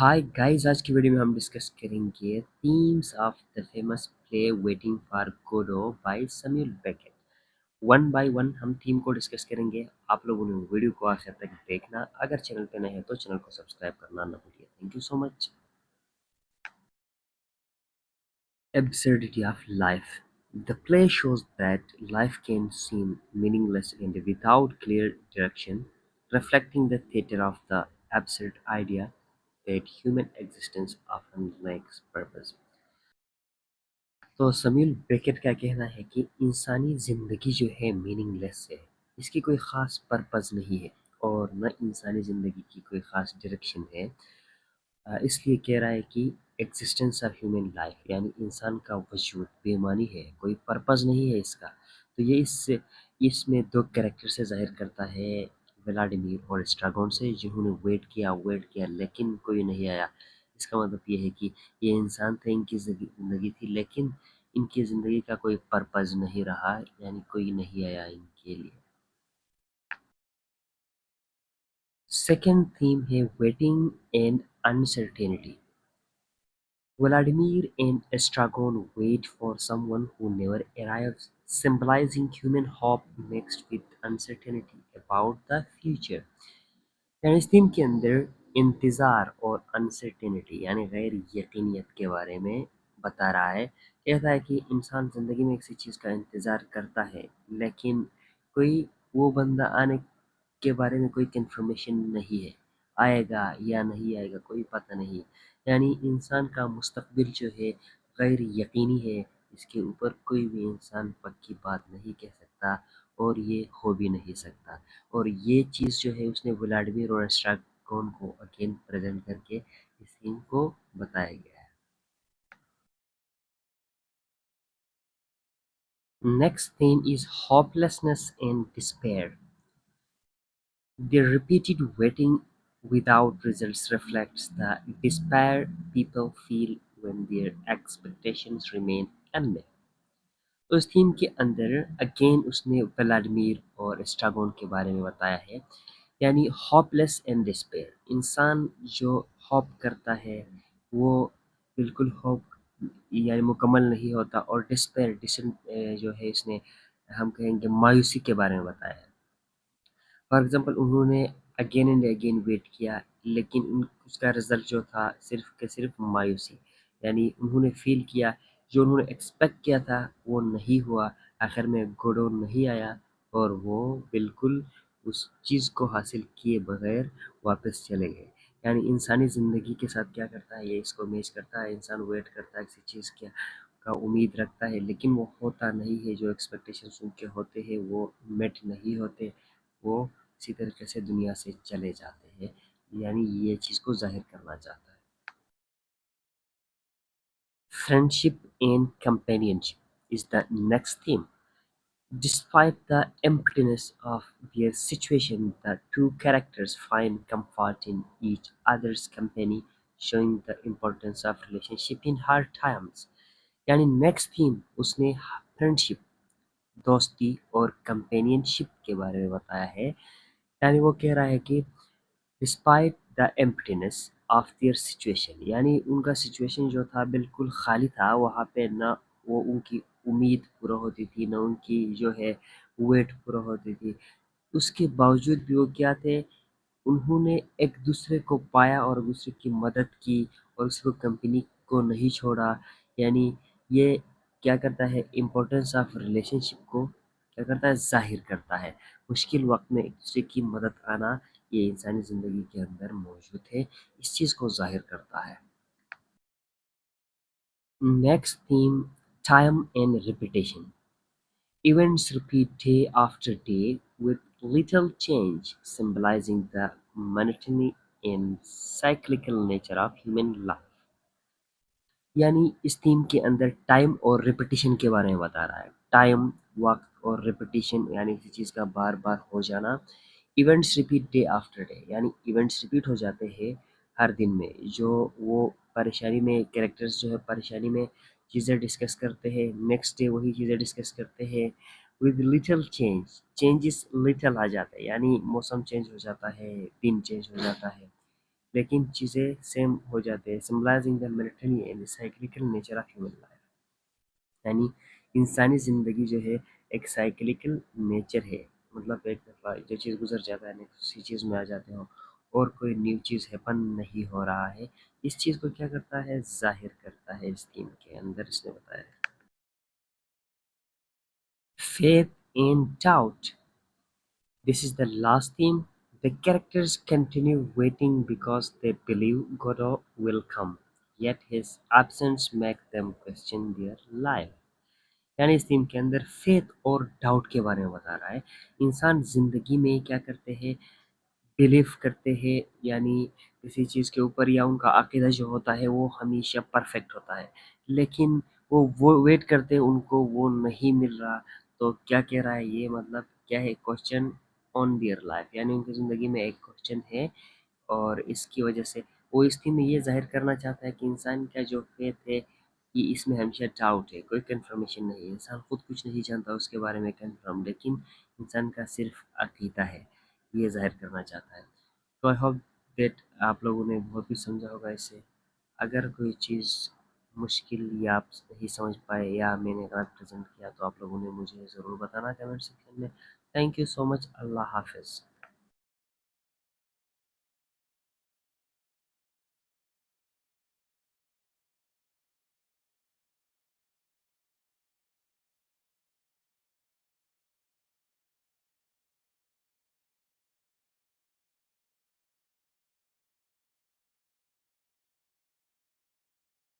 Hi guys, आज की video में हम डिस्कस करेंगे themes of the famous play waiting for Godot by Samuel Beckett. One by one हम थीम को डिस्कस करेंगे। आप लोगों ने वीडियो को आखिर तक देखना। अगर चैनल पे नए हैं तो चैनल को सब्सक्राइब करना ना भूलिए। Thank you so much. Absurdity of life. The play shows that life can seem meaningless and without clear direction, reflecting the theater of the absurd idea that human existence often lacks purpose. तो समील Beckett का कहना है कि इंसानी ज़िंदगी जो है meaningless है। इसकी कोई ख़ास पर्पस नहीं है और न इंसानी ज़िंदगी की कोई ख़ास डायरेक्शन है। इसलिए कह रहा है कि एग्जिस्टेंस ऑफ ह्यूमन लाइफ यानी इंसान का वजूद बेमानी है, कोई पर्पस नहीं है इसका। तो ये इसमें दो कैरेक्टर से ज़ाहिर करता है, व्लादिमीर और एस्ट्रागोन से, जिन्होंने वेट किया लेकिन कोई नहीं आया। इसका मतलब ये है कि ये इंसान थे, इनकी ज़िंदगी थी, लेकिन इनकी ज़िंदगी का कोई पर्पस नहीं रहा, यानी कोई नहीं आया इनके लिए। सेकेंड थीम है waiting and uncertainty. Vladimir and Estragon wait for someone who never arrives, symbolizing human hope mixed with uncertainty about the future. यानी इस थीम के अंदर इंतज़ार और अनसर्टेनिटी यानी गैर यकीनियत के बारे में बता रहा है। कहता है कि इंसान ज़िंदगी में किसी चीज़ का इंतज़ार करता है, लेकिन कोई वो बंदा आने के बारे में कोई कंफर्मेशन नहीं है। आएगा या नहीं आएगा कोई पता नहीं। यानी इंसान का मुस्तकबिल जो है गैर यकीनी है। इसके ऊपर कोई भी इंसान पक्की बात नहीं कह सकता और ये हो भी नहीं सकता। और ये चीज़ जो है उसने व्लादिमीर और एस्ट्रागोन को अगेन प्रेजेंट करके इस थीम को बताया गया है। Next theme is hopelessness and despair. The repeated waiting without results reflects the despair people feel when their expectations remain unmet. उस थीम के अंदर अगेन उसने व्लादिमीर और एस्ट्रागोन के बारे में बताया है, यानी होपलेस एंड डिस्पेयर। इंसान जो होप करता है वो बिल्कुल होप यानी मुकम्मल नहीं होता, और डिस्पेयर जो है इसने हम कहेंगे मायूसी के बारे में बताया है। फॉर एग्ज़ाम्पल उन्होंने अगेन एंड अगेन वेट किया, लेकिन उसका रिज़ल्ट जो था सिर्फ़ के सिर्फ़ मायूसी। यानी उन्होंने फ़ील किया, जो उन्होंने एक्सपेक्ट किया था वो नहीं हुआ, आखिर में गोडो नहीं आया और वो बिल्कुल उस चीज़ को हासिल किए बगैर वापस चले गए। यानी इंसानी ज़िंदगी के साथ क्या करता है, ये इसको मैच करता है। इंसान वेट करता है किसी चीज़ का उम्मीद रखता है, लेकिन वो होता नहीं है। जो एक्सपेक्टेशंस उनके होते हैं वो मेट नहीं होते, वो इसी तरीके से दुनिया से चले जाते हैं। यानी ये चीज़ को ज़ाहिर करना चाहता है। Friendship and companionship is the next theme. Despite the emptiness of their situation, the two characters find comfort in each other's company, showing the importance of relationship in hard times. यानी नेक्स्ट थीम उसने friendship, दोस्ती और companionship के बारे में बताया है। यानी वो कह रहा है कि despite the emptiness of their situation, यानी उनका सिचुएशन जो था बिल्कुल खाली था। वहाँ पे ना वो उनकी उम्मीद पूरा होती थी, ना उनकी जो है वेट पूरा होती थी। उसके बावजूद भी वो क्या थे, उन्होंने एक दूसरे को पाया और दूसरे की मदद की और उसको कंपनी को नहीं छोड़ा। यानी ये क्या करता है, इम्पोर्टेंस ऑफ रिलेशनशिप को क्या करता है, ज़ाहिर करता है। मुश्किल वक्त में एक दूसरे की मदद आना ये इंसानी ज़िंदगी के अंदर मौजूद है, इस चीज़ को ज़ाहिर करता है। Next theme, time and repetition. Events repeat day after day with little change, symbolizing the monotony and cyclical nature of human life. यानी इस थीम के अंदर टाइम और रिपीटिशन के बारे में बता रहा है। टाइम, वक्त और रिपीटिशन यानी किसी चीज़ का बार बार हो जाना। Events repeat day after day, यानी इवेंट्स रिपीट हो जाते हैं हर दिन में। जो वो परेशानी में कैरेक्टर्स जो है परेशानी में चीज़ें डिस्कस करते हैं, नेक्स्ट डे वही चीज़ें डिस्कस करते हैं विद लिटिल चेंजेस लिटिल आ जाता है। यानी मौसम चेंज हो जाता है, दिन चेंज हो जाता है, لیکن چیزیں سیم ہو جاتے ہیں، symbolising the military and cyclical nature of human life. یعنی انسانی زندگی جو ہے ایک سائیکلیکل نیچر ہے، مطلب ایک دفعہ جو چیز گزر جاتا ہے نیکسٹ اسی چیز میں آ جاتے ہوں اور کوئی نیو چیز ہیپن نہیں ہو رہا ہے. اس چیز کو کیا کرتا ہے، ظاہر کرتا ہے اس تھیم کے اندر. اس نے بتایا faith and doubt. This is the last theme. The characters continue waiting because they believe Godot will come, yet his absence makes them question their life. یعنی اس تھیم کے اندر فیتھ اور ڈاؤٹ کے بارے میں بتا رہا ہے. انسان زندگی میں کیا کرتے ہیں، بلیف کرتے ہیں، یعنی کسی چیز کے اوپر یا ان کا عقیدہ جو ہوتا ہے وہ ہمیشہ پرفیکٹ ہوتا ہے، لیکن وہ ویٹ کرتے ہیں، ان کو وہ نہیں مل رہا. تو کیا کہہ رہا ہے یہ، مطلب کیا ہے، کوشچن آن دیئر لائف، یعنی ان کی زندگی میں ایک کوشچن ہے. اور اس کی وجہ سے وہ اس تھیم میں یہ ظاہر کرنا چاہتا ہے کہ انسان کا جو فیتھ ہے یہ اس میں ہمیشہ ڈاؤٹ ہے، کوئی کنفرمیشن نہیں ہے. انسان خود کچھ نہیں جانتا اس کے بارے میں کنفرم، لیکن انسان کا صرف عقیدہ ہے، یہ ظاہر کرنا چاہتا ہے. تو آئی ہوپ دیٹ آپ لوگوں نے بہت کچھ سمجھا ہوگا اس سے. اگر کوئی چیز مشکل یا آپ نہیں سمجھ پائے یا میں نے غلط پریزنٹ کیا تو آپ لوگوں نے مجھے ضرور بتانا کمنٹ سیکشن میں. تھینک یو سو مچ. اللہ حافظ.